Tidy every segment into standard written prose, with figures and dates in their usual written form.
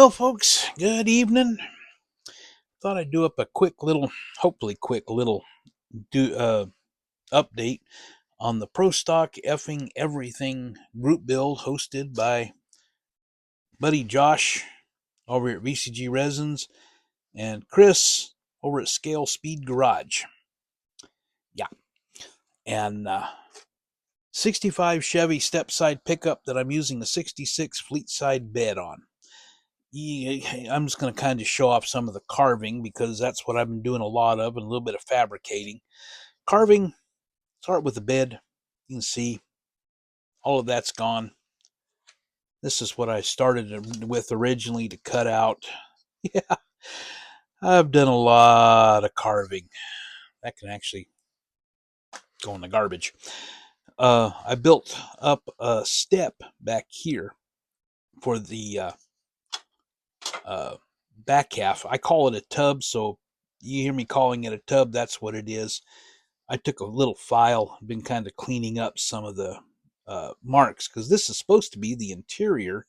Well, folks, good evening. Thought I'd do up a quick little, hopefully quick little do update on the ProStock effing everything group build hosted by buddy Josh over at VCG Resins and Chris over at Scale Speed Garage. Yeah, and 65 Chevy step-side pickup that I'm using a 66 fleet side bed on. I'm just going to kind of show off some of the carving because that's what I've been doing a lot of, and a little bit of fabricating. Carving, start with the bed. You can see all of that's gone. This is what I started with originally to cut out. Yeah, I've done a lot of carving. That can actually go in the garbage. I built up a step back here for the back half. I call it a tub, so you hear me calling it a tub, that's what it is. I took a little file, been kind of cleaning up some of the marks, because this is supposed to be the interior,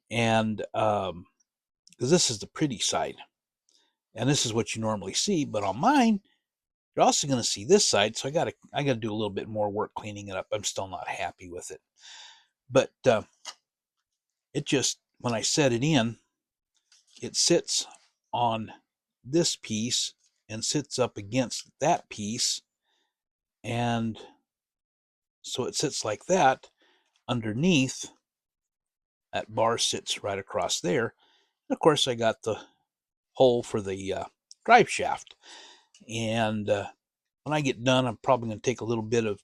and because this is the pretty side, and this is what you normally see. But on mine, you're also going to see this side, so I got to do a little bit more work cleaning it up. I'm still not happy with it, but it just, when I set it in, it sits on this piece and sits up against that piece, and so it sits like that. Underneath, that bar sits right across there. And of course, I got the hole for the drive shaft. And when I get done, I'm probably going to take a little bit of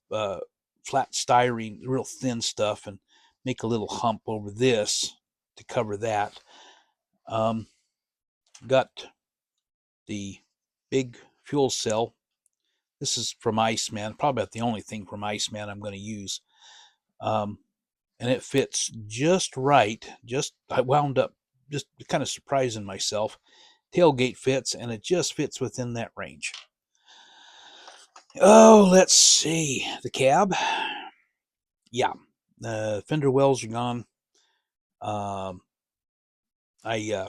flat styrene, real thin stuff, and make a little hump over this to cover that. Got the big fuel cell. This is from Iceman, probably about the only thing from Iceman I'm going to use. And it fits just right. I wound up just kind of surprising myself. Tailgate fits, and it just fits within that range. Oh, let's see. The cab. Yeah. Fender wells are gone. I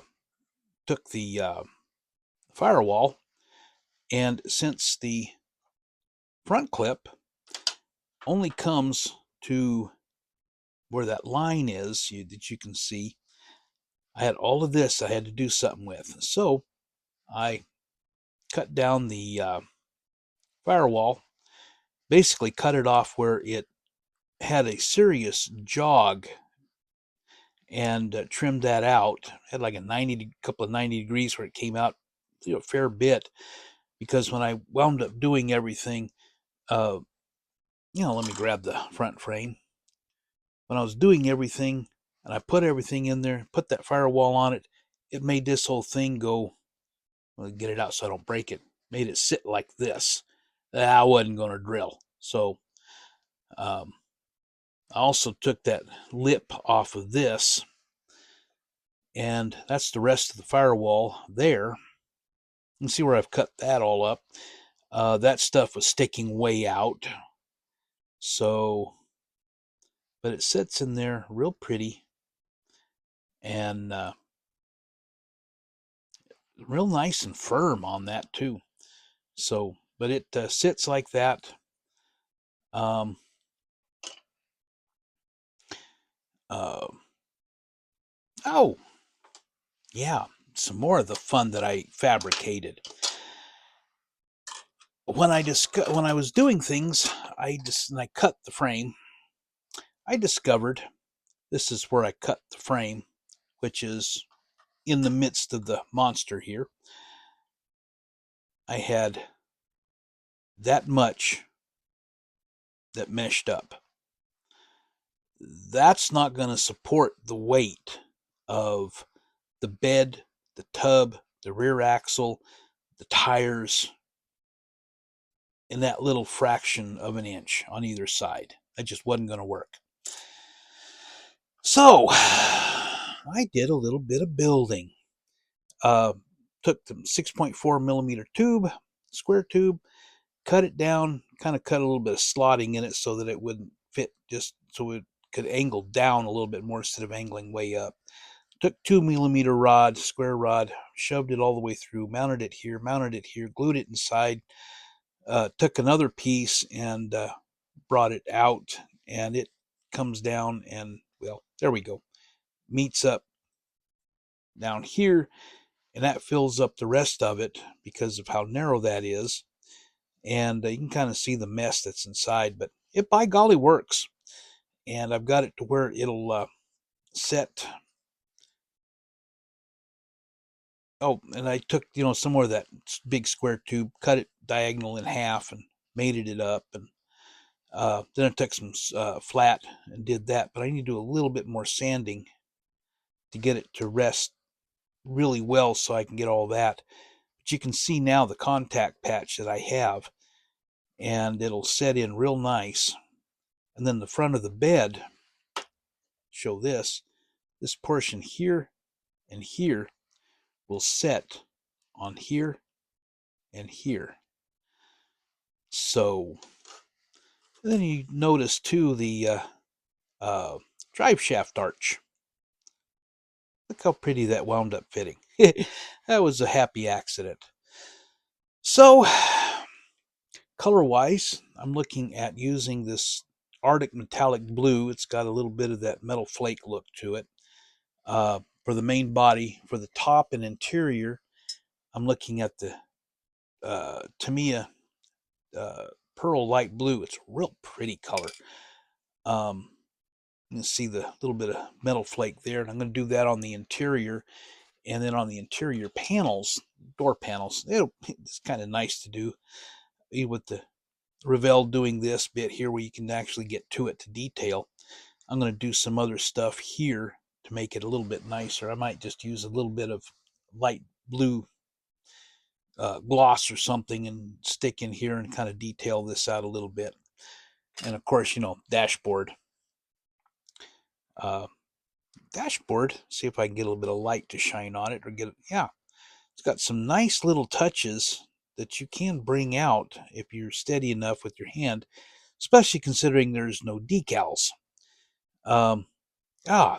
took the firewall, and since the front clip only comes to where that line is that you can see, I had all of this I had to do something with. So I cut down the firewall, basically cut it off where it had a serious jog, and trimmed that out. Had like a couple of 90 degrees where it came out a fair bit, because when I wound up doing everything, let me grab the front frame. When I was doing everything and I put everything in there, put that firewall on it, it made this whole thing go, let me get it out so I don't break it, made it sit like this. I wasn't going to drill. So I also took that lip off of this, and that's the rest of the firewall there. You can see where I've cut that all up. That stuff was sticking way out. So, but it sits in there real pretty, and real nice and firm on that too. So, but it sits like that. Um, oh, yeah, some more of the fun that I fabricated. When I was doing things, and I cut the frame. I discovered this is where I cut the frame, which is in the midst of the monster here. I had that much that meshed up. That's not going to support the weight of the bed, the tub, the rear axle, the tires, in that little fraction of an inch on either side. That just wasn't going to work. So I did a little bit of building. Took the 6.4 millimeter tube, square tube, cut it down, kind of cut a little bit of slotting in it so that it wouldn't fit, just so it could angle down a little bit more instead of angling way up. Took 2mm rod, square rod, shoved it all the way through, mounted it here, glued it inside, took another piece and brought it out, and it comes down and, well, there we go, meets up down here, and that fills up the rest of it because of how narrow that is. And you can kind of see the mess that's inside, but it by golly works. And I've got it to where it'll set. Oh, and I took, some more of that big square tube, cut it diagonal in half, and mated it up. And then I took some flat and did that. But I need to do a little bit more sanding to get it to rest really well so I can get all that. But you can see now the contact patch that I have, and it'll set in real nice. And then the front of the bed, show this portion here and here will set on here and here. So then you notice too the drive shaft arch. Look how pretty that wound up fitting. That was a happy accident. So color wise, I'm looking at using this Arctic metallic blue. It's got a little bit of that metal flake look to it. For the main body, for the top and interior, I'm looking at the Tamiya pearl light blue. It's a real pretty color. You can see the little bit of metal flake there, and I'm going to do that on the interior, and then on the interior panels, door panels. It's kind of nice to do, even with the Revell doing this bit here where you can actually get to it to detail. I'm going to do some other stuff here to make it a little bit nicer. I might just use a little bit of light blue gloss or something and stick in here and kind of detail this out a little bit. And of course, dashboard. Dashboard, see if I can get a little bit of light to shine on it, or it's got some nice little touches that you can bring out if you're steady enough with your hand, especially considering there's no decals.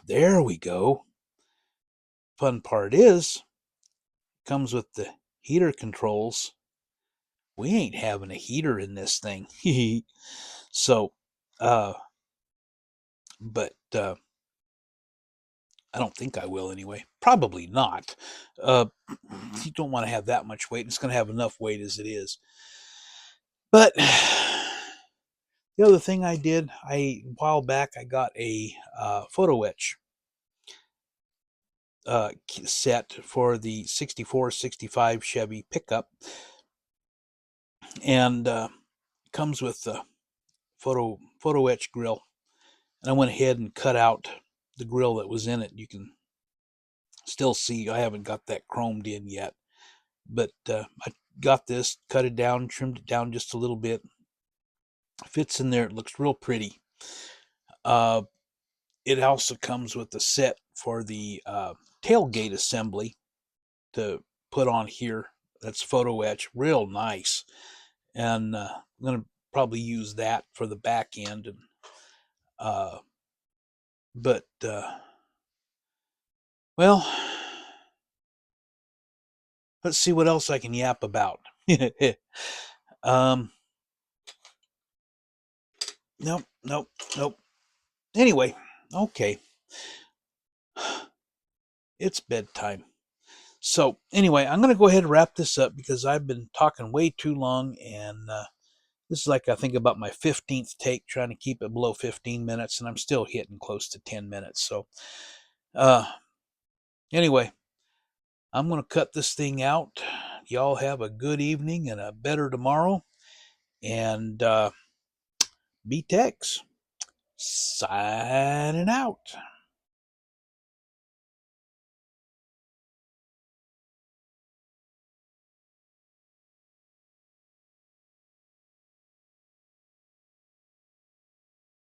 There we go. Fun part is, comes with the heater controls. We ain't having a heater in this thing. So, but I don't think I will anyway. Probably not. You don't want to have that much weight. It's going to have enough weight as it is. But the other thing I did, a while back, I got a photo etch set for the 64-65 Chevy pickup, and comes with the photo etch grill. And I went ahead and cut out the grill that was in it. You can still see I haven't got that chromed in yet, but I got this, cut it down, trimmed it down just a little bit. Fits in there. It looks real pretty. It also comes with a set for the tailgate assembly to put on here. That's photo etch, real nice. And I'm going to probably use that for the back end. And well, let's see what else I can yap about. Nope. Anyway, okay. It's bedtime. So anyway, I'm going to go ahead and wrap this up because I've been talking way too long, and this is like, I think, about my 15th take, trying to keep it below 15 minutes, and I'm still hitting close to 10 minutes. So anyway, I'm going to cut this thing out. Y'all have a good evening and a better tomorrow. And B-Tex signing out.